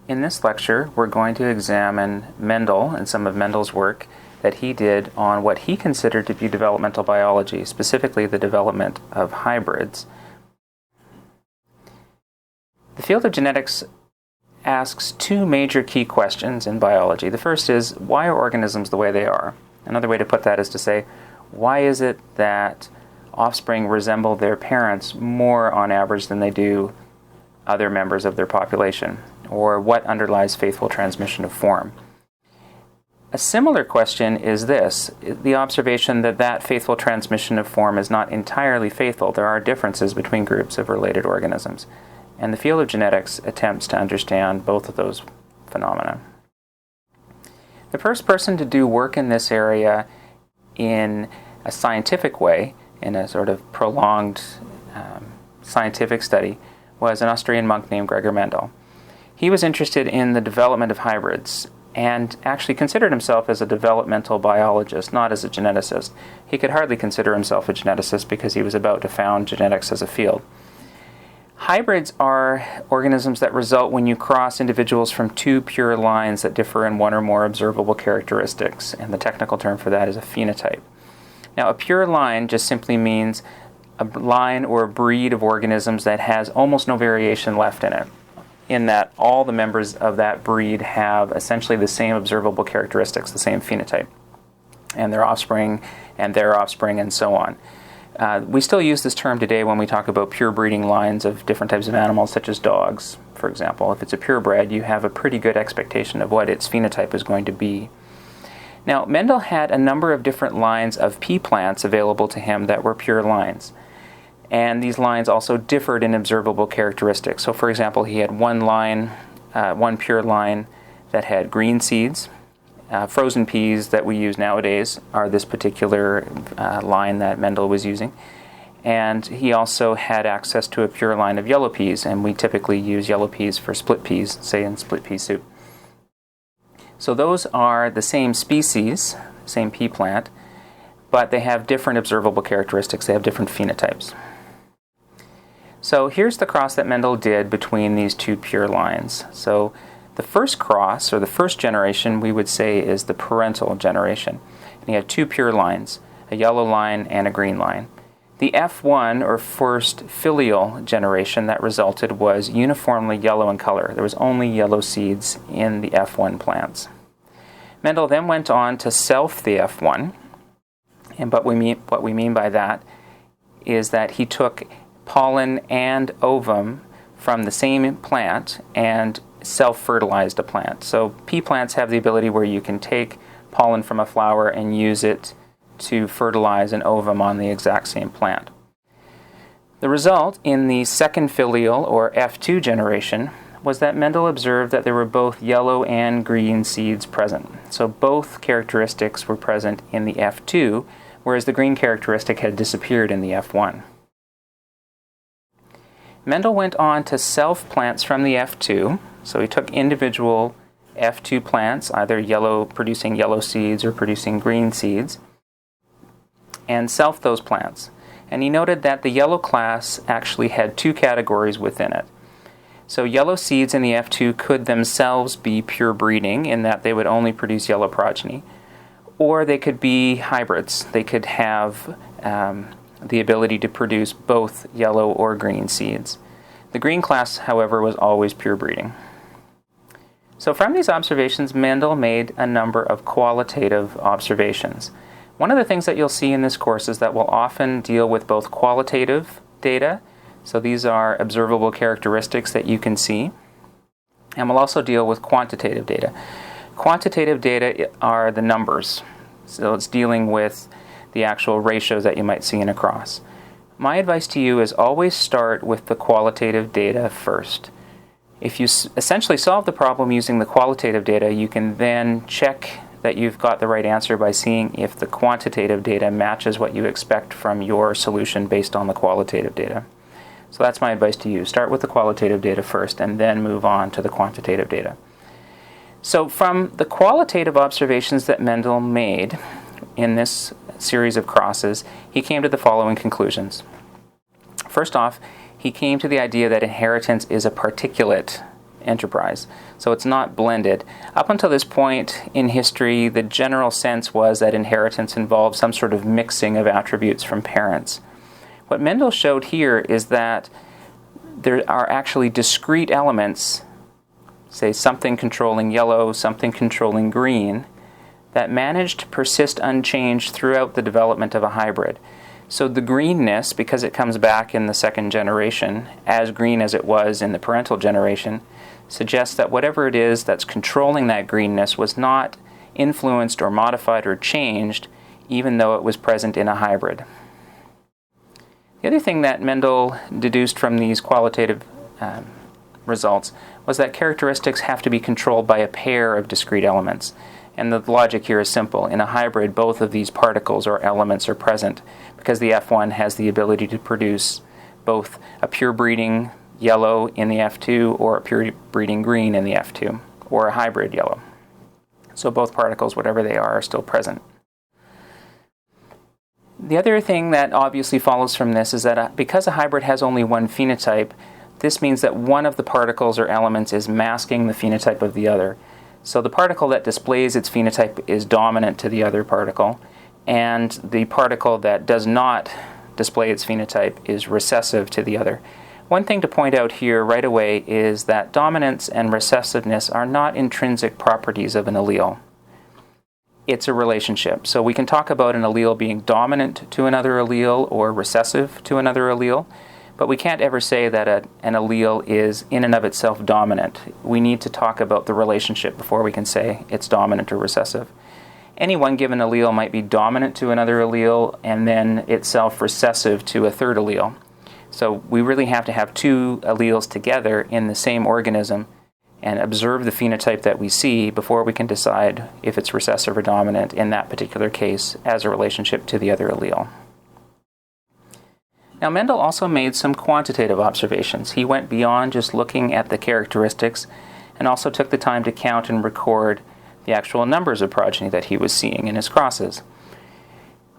In this lecture, we're going to examine Mendel and some of Mendel's work that he did on what he considered to be developmental biology, specifically the development of hybrids. The field of genetics asks two major key questions in biology. The first is, why are organisms the way they are? Another way to put that is to say, why is it that offspring resemble their parents more on average than they do other members of their population? Or what underlies faithful transmission of form? A similar question is this, the observation that faithful transmission of form is not entirely faithful. There are differences between groups of related organisms. And the field of genetics attempts to understand both of those phenomena. The first person to do work in this area in a scientific way, in a sort of prolonged scientific study, was an Austrian monk named Gregor Mendel. He was interested in the development of hybrids and actually considered himself as a developmental biologist, not as a geneticist. He could hardly consider himself a geneticist because he was about to found genetics as a field. Hybrids are organisms that result when you cross individuals from two pure lines that differ in one or more observable characteristics, and the technical term for that is a phenotype. Now, a pure line just simply means a line or a breed of organisms that has almost no variation left in it, in that all the members of that breed have essentially the same observable characteristics, the same phenotype, and their offspring, and so on. We still use this term today when we talk about pure breeding lines of different types of animals, such as dogs, for example. If it's a purebred, you have a pretty good expectation of what its phenotype is going to be. Now, Mendel had a number of different lines of pea plants available to him that were pure lines. And these lines also differed in observable characteristics. So, for example, he had one pure line that had green seeds. Frozen peas that we use nowadays are this particular line that Mendel was using. And he also had access to a pure line of yellow peas, and we typically use yellow peas for split peas, say in split pea soup. So those are the same species, same pea plant, but they have different observable characteristics. They have different phenotypes. So here's the cross that Mendel did between these two pure lines. So the first cross, or the first generation, we would say is the parental generation. And he had two pure lines, a yellow line and a green line. The F1, or first filial generation that resulted, was uniformly yellow in color. There was only yellow seeds in the F1 plants. Mendel then went on to self the F1, and what we mean by that is that he took pollen and ovum from the same plant and self-fertilized a plant. So pea plants have the ability where you can take pollen from a flower and use it to fertilize an ovum on the exact same plant. The result in the second filial, or F2 generation, was that Mendel observed that there were both yellow and green seeds present. So both characteristics were present in the F2, whereas the green characteristic had disappeared in the F1. Mendel went on to self plants from the F2, so he took individual F2 plants, either producing yellow seeds or producing green seeds, and self those plants. And he noted that the yellow class actually had two categories within it. So yellow seeds in the F2 could themselves be pure breeding in that they would only produce yellow progeny, or they could be hybrids. They could have the ability to produce both yellow or green seeds. The green class, however, was always pure breeding. So from these observations, Mendel made a number of qualitative observations. One of the things that you'll see in this course is that we'll often deal with both qualitative data, so these are observable characteristics that you can see, and we'll also deal with quantitative data. Quantitative data are the numbers, so it's dealing with the actual ratios that you might see in a cross. My advice to you is always start with the qualitative data first. If you essentially solve the problem using the qualitative data, you can then check that you've got the right answer by seeing if the quantitative data matches what you expect from your solution based on the qualitative data. So that's my advice to you. Start with the qualitative data first and then move on to the quantitative data. So from the qualitative observations that Mendel made in this series of crosses, he came to the following conclusions. First off, he came to the idea that inheritance is a particulate enterprise. So it's not blended. Up until this point in history, the general sense was that inheritance involved some sort of mixing of attributes from parents. What Mendel showed here is that there are actually discrete elements, say something controlling yellow, something controlling green, that manage to persist unchanged throughout the development of a hybrid. So the greenness, because it comes back in the second generation, as green as it was in the parental generation, suggests that whatever it is that's controlling that greenness was not influenced or modified or changed, even though it was present in a hybrid. The other thing that Mendel deduced from these qualitative results was that characteristics have to be controlled by a pair of discrete elements. And the logic here is simple. In a hybrid, both of these particles or elements are present because the F1 has the ability to produce both a pure breeding yellow in the F2 or a pure breeding green in the F2, or a hybrid yellow. So both particles, whatever they are still present. The other thing that obviously follows from this is that because a hybrid has only one phenotype, this means that one of the particles or elements is masking the phenotype of the other. So the particle that displays its phenotype is dominant to the other particle, and the particle that does not display its phenotype is recessive to the other. One thing to point out here right away is that dominance and recessiveness are not intrinsic properties of an allele. It's a relationship. So we can talk about an allele being dominant to another allele or recessive to another allele, but we can't ever say that an allele is in and of itself dominant. We need to talk about the relationship before we can say it's dominant or recessive. Any one given allele might be dominant to another allele and then itself recessive to a third allele. So we really have to have two alleles together in the same organism and observe the phenotype that we see before we can decide if it's recessive or dominant in that particular case as a relationship to the other allele. Now, Mendel also made some quantitative observations. He went beyond just looking at the characteristics and also took the time to count and record the actual numbers of progeny that he was seeing in his crosses.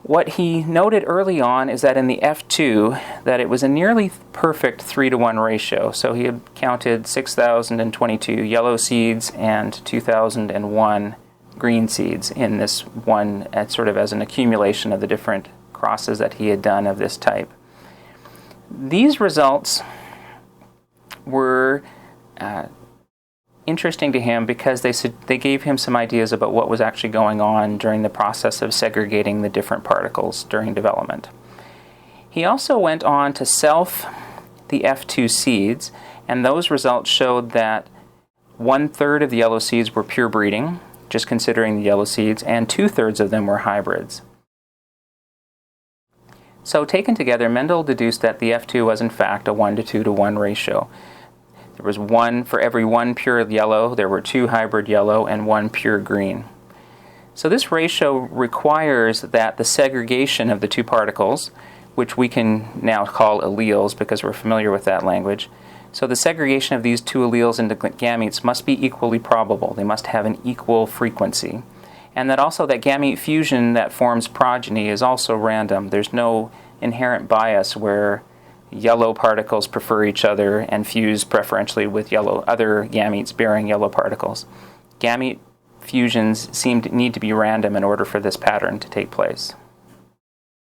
What he noted early on is that in the F2, that it was a nearly perfect 3-to-1 ratio. So he had counted 6,022 yellow seeds and 2,001 green seeds in this one, sort of as an accumulation of the different crosses that he had done of this type. These results were interesting to him because they gave him some ideas about what was actually going on during the process of segregating the different particles during development. He also went on to self the F2 seeds, and those results showed that 1/3 of the yellow seeds were pure breeding, just considering the yellow seeds, and 2/3 of them were hybrids. So taken together, Mendel deduced that the F2 was in fact a 1-to-2-to-1 ratio. There was one for every one pure yellow, there were 2 hybrid yellow and 1 pure green. So this ratio requires that the segregation of the two particles, which we can now call alleles because we're familiar with that language, so the segregation of these two alleles into gametes must be equally probable. They must have an equal frequency. And that also that gamete fusion that forms progeny is also random. There's no inherent bias where yellow particles prefer each other and fuse preferentially with other gametes bearing yellow particles. Gamete fusions need to be random in order for this pattern to take place.